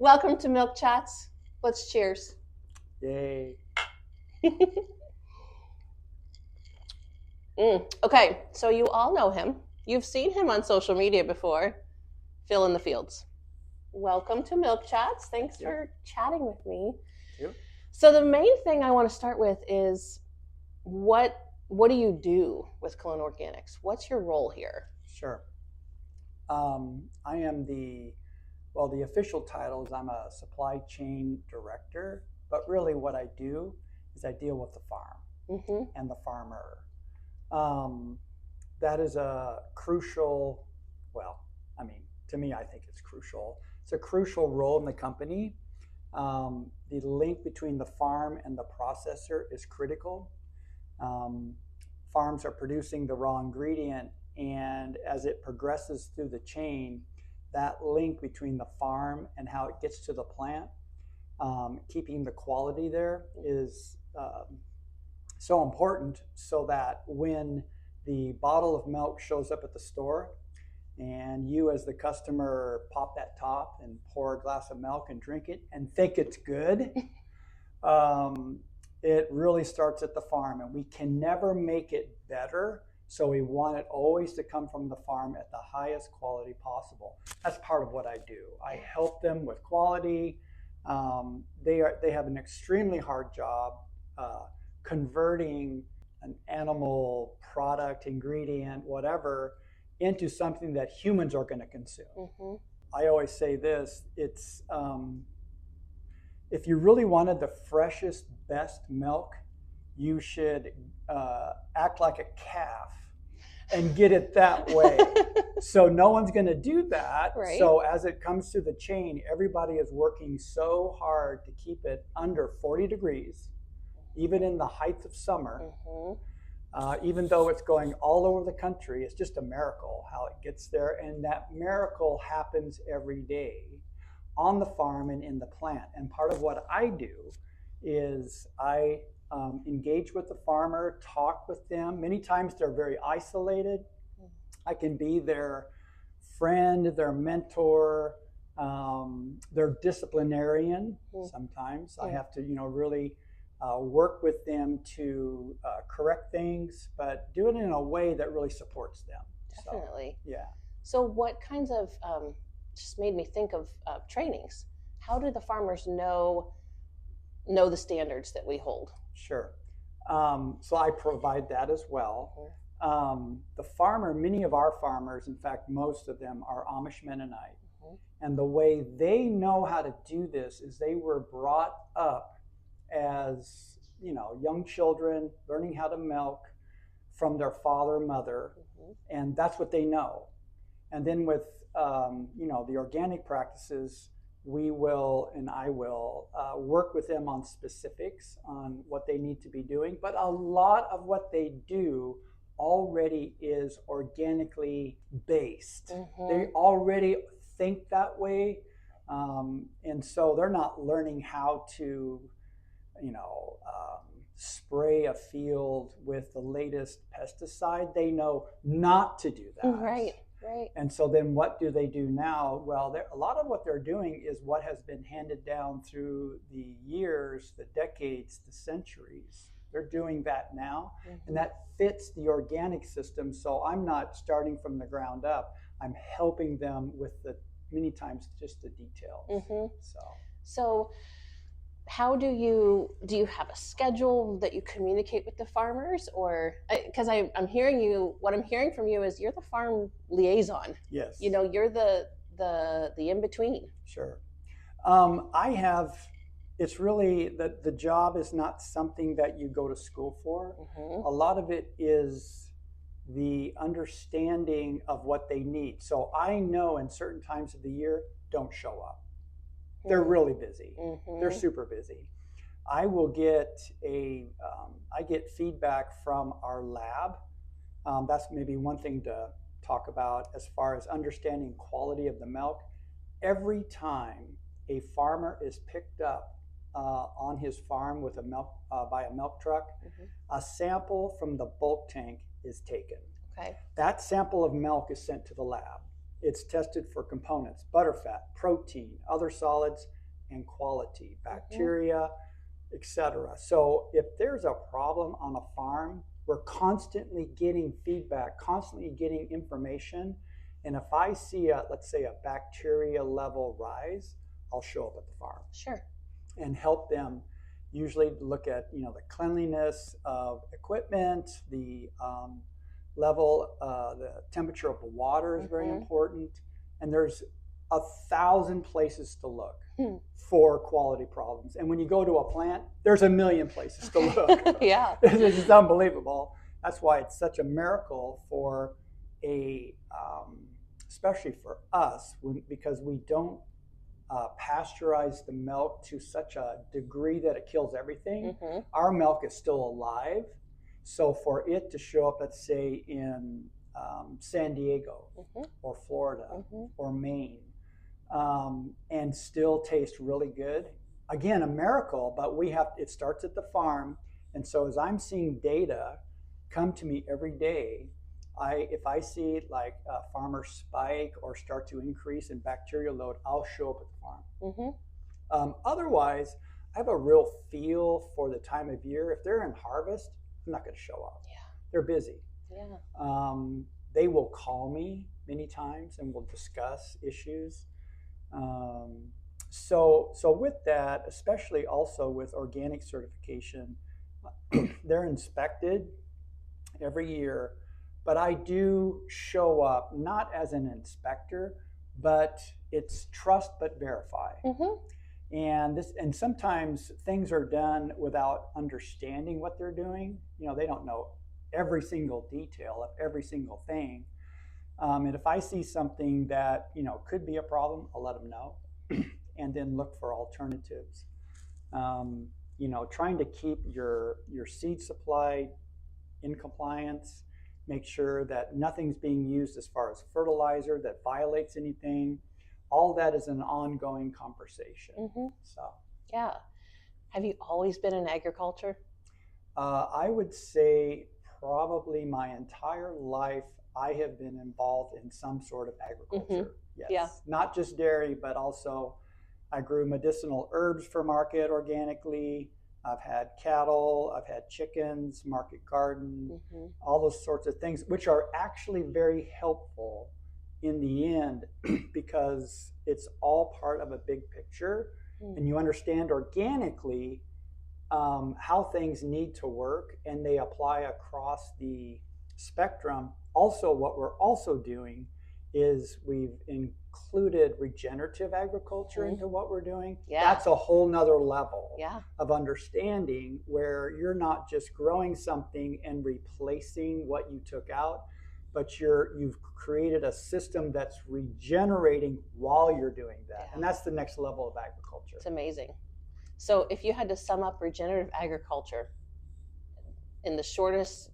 Welcome to Milk Chats. Let's cheers. Yay. Okay, so you all know him. You've seen him on social media before. Fill in the fields. Welcome to Milk Chats. Thanks for chatting with me. Yep. So the main thing I want to start with is what do you do with Kalona Organics? What's your role here? Sure. I am the official title is I'm a supply chain director, but really what I do is I deal with the farm and the farmer. That is a crucial, to me, I think it's crucial. It's a crucial role in the company. The link between the farm and the processor is critical. Farms are producing the raw ingredient, and as it progresses through the chain, that link between the farm and how it gets to the plant, keeping the quality there is so important, so that when the bottle of milk shows up at the store and you as the customer pop that top and pour a glass of milk and drink it and think it's good, it really starts at the farm, and we can never make it better. So we want it always to come from the farm at the highest quality possible. That's part of what I do. I help them with quality. They have an extremely hard job converting an animal product, ingredient, whatever, into something that humans are going to consume. I always say this, it's if you really wanted the freshest, best milk, you should act like a calf and get it that way. So no one's going to do that. Right. So as it comes to the chain, everybody is working so hard to keep it under 40 degrees, even in the height of summer. Even though it's going all over the country, it's just a miracle how it gets there. And that miracle happens every day on the farm and in the plant. And part of what I do is I engage with the farmer, talk with them. Many times they're very isolated. I can be their friend, their mentor, their disciplinarian. Sometimes I have to, really work with them to correct things, but do it in a way that really supports them. Definitely. So, yeah. So what kinds of, just made me think of trainings. How do the farmers know the standards that we hold? Sure. So I provide that as well. The farmer, many of our farmers, in fact, most of them are Amish Mennonite. And the way they know how to do this is they were brought up as, young children learning how to milk from their father or mother. And that's what they know. And then with, the organic practices, we will and I will work with them on specifics on what they need to be doing. But a lot of what they do already is organically based. They already think that way. And so they're not learning how to, spray a field with the latest pesticide. They know not to do that. Right. And so then what do they do now? Well, a lot of what they're doing is what has been handed down through the years, the decades, the centuries. They're doing that now, and that fits the organic system. So I'm not starting from the ground up. I'm helping them with many times just the details. So how do you have a schedule that you communicate with the farmers, or because I'm hearing you, what I'm hearing from you is you're the farm liaison. Yes. You're the in between. Sure. It's really that the job is not something that you go to school for. A lot of it is the understanding of what they need. So I know in certain times of the year, don't show up. They're really busy. They're super busy. I will get I get feedback from our lab. That's maybe one thing to talk about as far as understanding quality of the milk. Every time a farmer is picked up on his farm with by a milk truck, a sample from the bulk tank is taken. Okay. That sample of milk is sent to the lab. It's tested for components, butterfat, protein, other solids, and quality, bacteria, etc. So if there's a problem on a farm, we're constantly getting feedback, constantly getting information. And if I see let's say a bacteria level rise, I'll show up at the farm. Sure. And help them usually look at, the cleanliness of equipment, the level, the temperature of the water is very important. And there's 1,000 places to look for quality problems. And when you go to a plant, there's 1,000,000 places to look. Yeah. It's just unbelievable. That's why it's such a miracle for especially for us, because we don't pasteurize the milk to such a degree that it kills everything. Our milk is still alive. So for it to show up, let's say in San Diego or Florida or Maine, and still taste really good, again, a miracle, but it starts at the farm. And so as I'm seeing data come to me every day, if I see like a farmer spike or start to increase in bacterial load, I'll show up at the farm. Otherwise, I have a real feel for the time of year. If they're in harvest, I'm not going to show up. Yeah. They're busy. Yeah. They will call me many times and we'll discuss issues. So with that, especially also with organic certification, they're inspected every year. But I do show up not as an inspector, but it's trust but verify. And sometimes things are done without understanding what they're doing. They don't know every single detail of every single thing. And if I see something that could be a problem, I'll let them know, and then look for alternatives. Trying to keep your seed supply in compliance. Make sure that nothing's being used as far as fertilizer that violates anything. All that is an ongoing conversation. So, yeah. Have you always been in agriculture? I would say probably my entire life I have been involved in some sort of agriculture. Yes. Yeah. Not just dairy, but also I grew medicinal herbs for market organically. I've had cattle, I've had chickens, market garden, all those sorts of things, which are actually very helpful in the end because it's all part of a big picture and you understand organically how things need to work and they apply across the spectrum. Also, what we're also doing is we've included regenerative agriculture into what we're doing. That's a whole nother level of understanding where you're not just growing something and replacing what you took out, but you've created a system that's regenerating while you're doing that. And that's the next level of agriculture. It's amazing. So if you had to sum up regenerative agriculture in the shortest,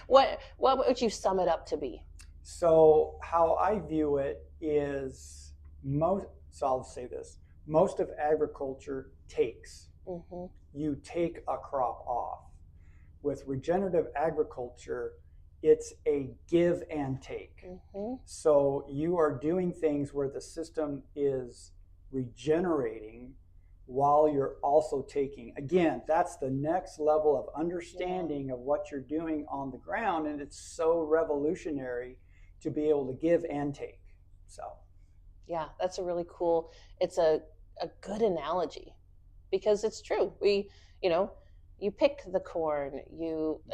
what would you sum it up to be? So how I view it is I'll say this, most of agriculture takes. You take a crop off. With regenerative agriculture, it's a give and take. So you are doing things where the system is regenerating while you're also taking. Again, that's the next level of understanding of what you're doing on the ground, and it's so revolutionary to be able to give and take. So yeah, that's a really cool, it's a good analogy because it's true. You pick the corn,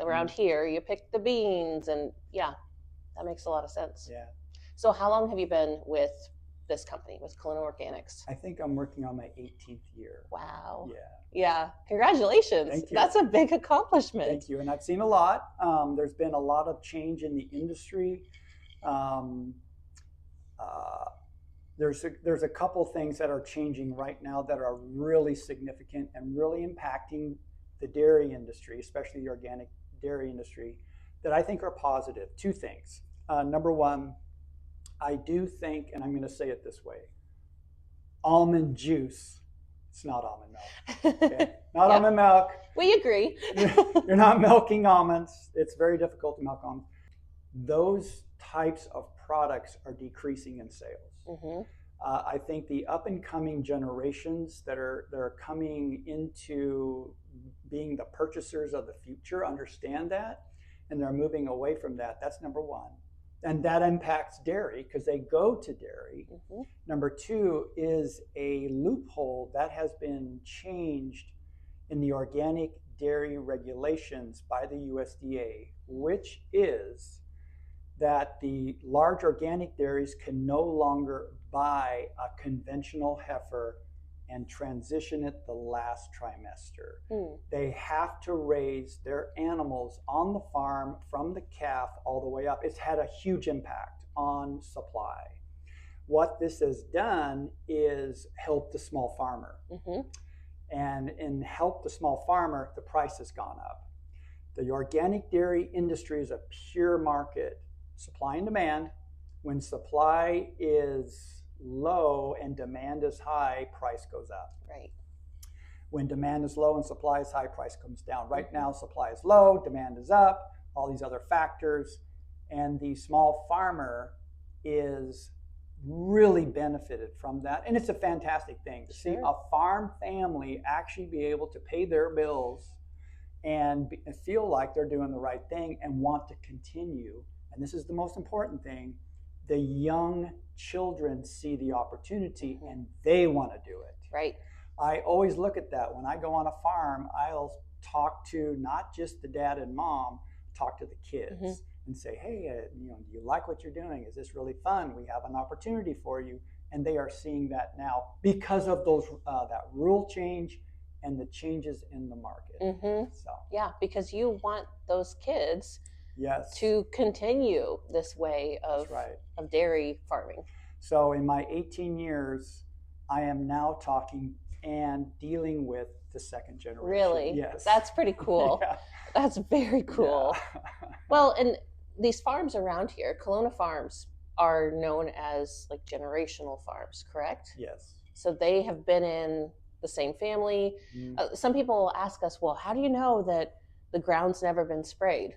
around here, you pick the beans, and yeah, that makes a lot of sense. Yeah. So how long have you been with this company, with Kalona Organics? I think I'm working on my 18th year. Wow. Yeah. Yeah. Congratulations. Thank you. That's a big accomplishment. Thank you. And I've seen a lot. There's been a lot of change in the industry. There's a couple things that are changing right now that are really significant and really impacting the dairy industry, especially the organic dairy industry, that I think are positive. Two things. Number one, I do think, and I'm going to say it this way, almond juice, it's not almond milk. Okay? Not almond milk. We agree. You're not milking almonds. It's very difficult to milk almonds. Those types of products are decreasing in sales. Mm-hmm. I think the up and coming generations that are coming into being the purchasers of the future understand that, and they're moving away from that. That's number one. And that impacts dairy because they go to dairy. Mm-hmm. Number two is a loophole that has been changed in the organic dairy regulations by the USDA, which is that the large organic dairies can no longer buy a conventional heifer and transition it the last trimester. They have to raise their animals on the farm from the calf all the way up. It's had a huge impact on supply. What this has done is help the small farmer. Mm-hmm. And in help the small farmer, the price has gone up. The organic dairy industry is a pure market, supply and demand. When supply is low and demand is high, price goes up. Right. When demand is low and supply is high, price comes down. Right now, supply is low, demand is up, all these other factors, and the small farmer is really benefited from that. And it's a fantastic thing to see a farm family actually be able to pay their bills and feel like they're doing the right thing and want to continue. And this is the most important thing. The young children see the opportunity and they want to do it. Right. I always look at that. When I go on a farm, I'll talk to not just the dad and mom, talk to the kids and say, hey, do you like what you're doing? Is this really fun? We have an opportunity for you. And they are seeing that now because of those that rule change and the changes in the market. So yeah, because you want those kids yes, to continue this way of dairy farming. So in my 18 years, I am now talking and dealing with the second generation. Really? Yes. That's pretty cool. Yeah. That's very cool. Yeah. Well, and these farms around here, Kalona farms, are known as like generational farms, correct? Yes. So they have been in the same family. Some people ask us, well, how do you know that the ground's never been sprayed?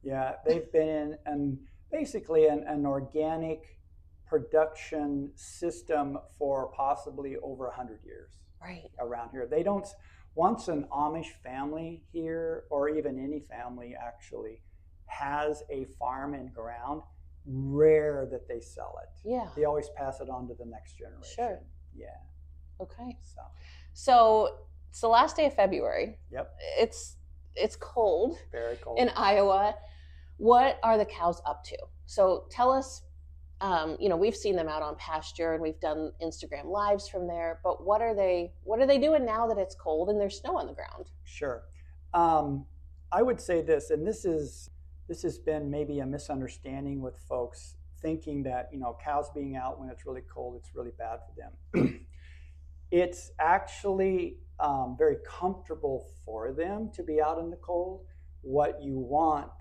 Yeah, they've been in basically an organic production system for possibly over 100 years. Right. Around here. They don't, once an Amish family here, or even any family actually, has a farm and ground, rare that they sell it. Yeah. They always pass it on to the next generation. Sure. Yeah. Okay. So it's the last day of February. Yep. It's cold. Very cold. In Iowa. What are the cows up to? So tell us, we've seen them out on pasture and we've done Instagram lives from there, but what are they doing now that it's cold and there's snow on the ground? Sure. I would say this, and this has been maybe a misunderstanding with folks thinking that, cows being out when it's really cold, it's really bad for them. It's actually very comfortable for them to be out in the cold. What you want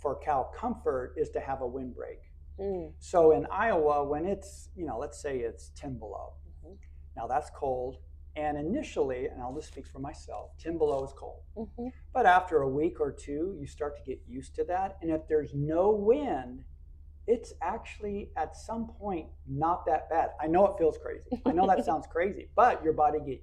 for cow comfort is to have a windbreak. So in Iowa, when it's, let's say it's 10 below, now that's cold. And initially, and I'll just speak for myself, 10 below is cold. But after a week or two, you start to get used to that. And if there's no wind, it's actually at some point not that bad. I know it feels crazy. I know that sounds crazy, but your body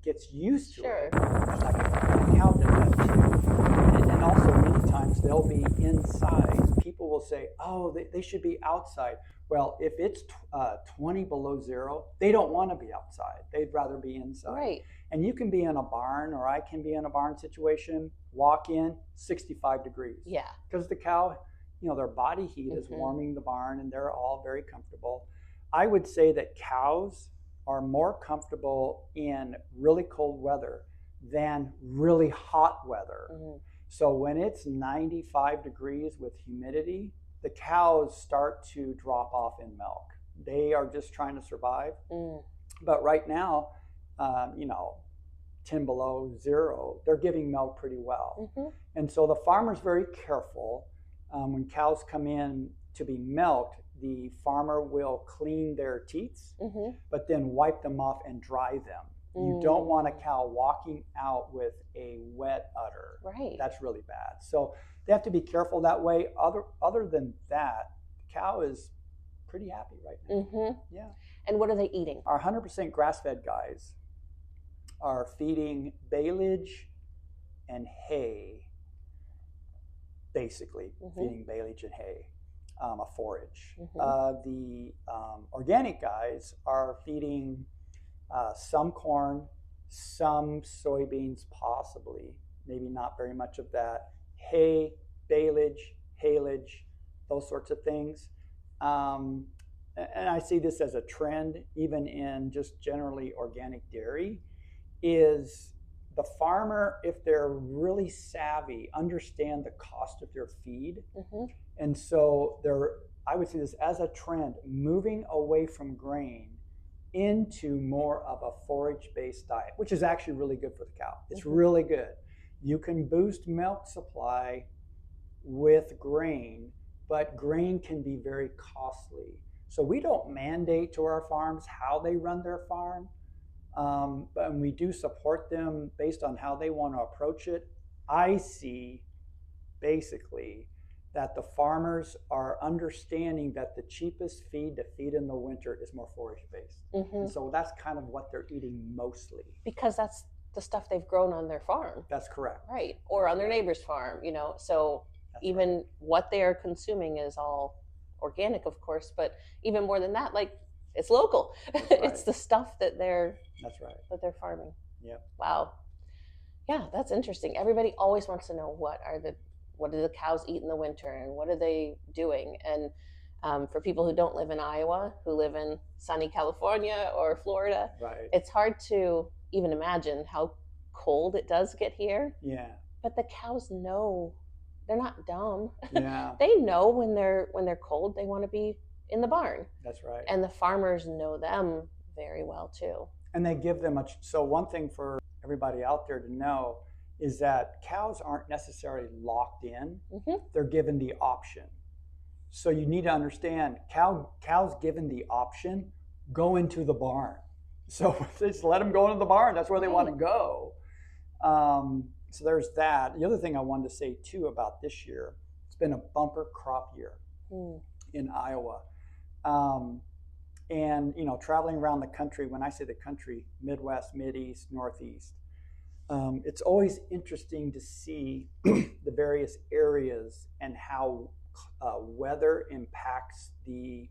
gets used to it. Like a cow does that too. And also many times they'll be inside. People will say, oh, they should be outside. Well, if it's 20 below zero, they don't want to be outside. They'd rather be inside. Right. And you can be in a barn, or I can be in a barn situation, walk in, 65 degrees. Yeah. Because the cow, their body heat is warming the barn and they're all very comfortable. I would say that cows are more comfortable in really cold weather than really hot weather. So when it's 95 degrees with humidity, the cows start to drop off in milk. They are just trying to survive. But right now, 10 below zero, they're giving milk pretty well. And so the farmer's very careful. When cows come in to be milked, the farmer will clean their teats, but then wipe them off and dry them. You don't want a cow walking out with a wet udder. Right. That's really bad. So they have to be careful that way. Other than that, the cow is pretty happy right now. Mm-hmm. Yeah. And what are they eating? Our 100% grass-fed guys are feeding baleage and hay, basically feeding baleage and hay, a forage. The organic guys are feeding some corn, some soybeans, possibly, maybe not very much of that, hay, baleage, haylage, those sorts of things. And I see this as a trend, even in just generally organic dairy, is the farmer, if they're really savvy, understand the cost of their feed. And so I would see this as a trend, moving away from grain into more of a forage-based diet, which is actually really good for the cow. It's really good. You can boost milk supply with grain, but grain can be very costly. So we don't mandate to our farms how they run their farm, but we do support them based on how they want to approach it. I see basically that the farmers are understanding that the cheapest feed to feed in the winter is more forage-based. And so that's kind of what they're eating mostly. Because that's the stuff they've grown on their farm. That's correct. Right. Or on their neighbor's farm, so that's even right. What they are consuming is all organic, of course, but even more than that, like, it's local. Right. It's the stuff that they're farming. Yeah. Wow. Yeah, that's interesting. Everybody always wants to know what do the cows eat in the winter and what are they doing? And for people who don't live in Iowa, who live in sunny California or Florida, right, it's hard to even imagine how cold it does get here. Yeah. But the cows know. They're not dumb. Yeah. They know when they're cold, they want to be in the barn. That's right. And the farmers know them very well too. And they give them so one thing for everybody out there to know is that cows aren't necessarily locked in. They're given the option. So you need to understand, cows given the option, go into the barn. So just let them go into the barn. That's where they want to go. So there's that. The other thing I wanted to say too about this year, it's been a bumper crop year in Iowa. And traveling around the country, when I say the country, Midwest, Mideast, Northeast, it's always interesting to see the various areas and how weather impacts the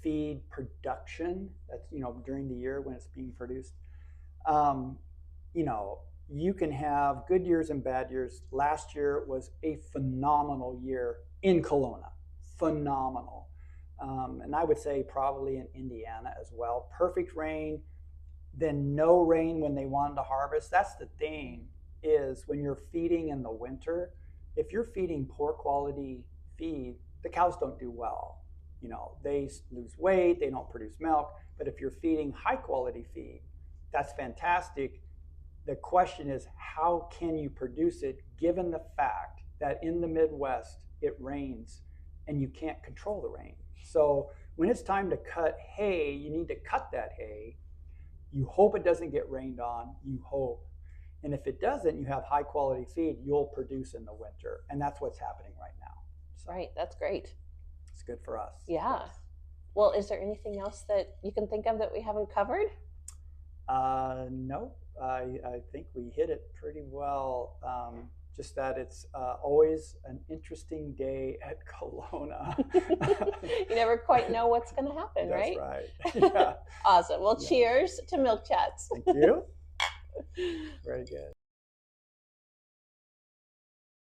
feed production. That's during the year when it's being produced. You can have good years and bad years. Last year was a phenomenal year in Kalona, phenomenal. And I would say probably in Indiana as well. Perfect rain, then no rain when they wanted to harvest. That's the thing, is when you're feeding in the winter, if you're feeding poor quality feed, the cows don't do well. They lose weight, they don't produce milk. But if you're feeding high quality feed, that's fantastic. The question is, how can you produce it given the fact that in the Midwest it rains and you can't control the rain? So when it's time to cut hay, you need to cut that hay. You hope it doesn't get rained on, you hope. And if it doesn't, you have high quality feed, you'll produce in the winter. And that's what's happening right now. So right, that's great. It's good for us. Yeah. Well, is there anything else that you can think of that we haven't covered? No, I think we hit it pretty well. Just that it's always an interesting day at Kalona. You never quite know what's going to happen, right? That's right. Yeah. Awesome. Well, cheers to Milk Chats. Thank you. Very good.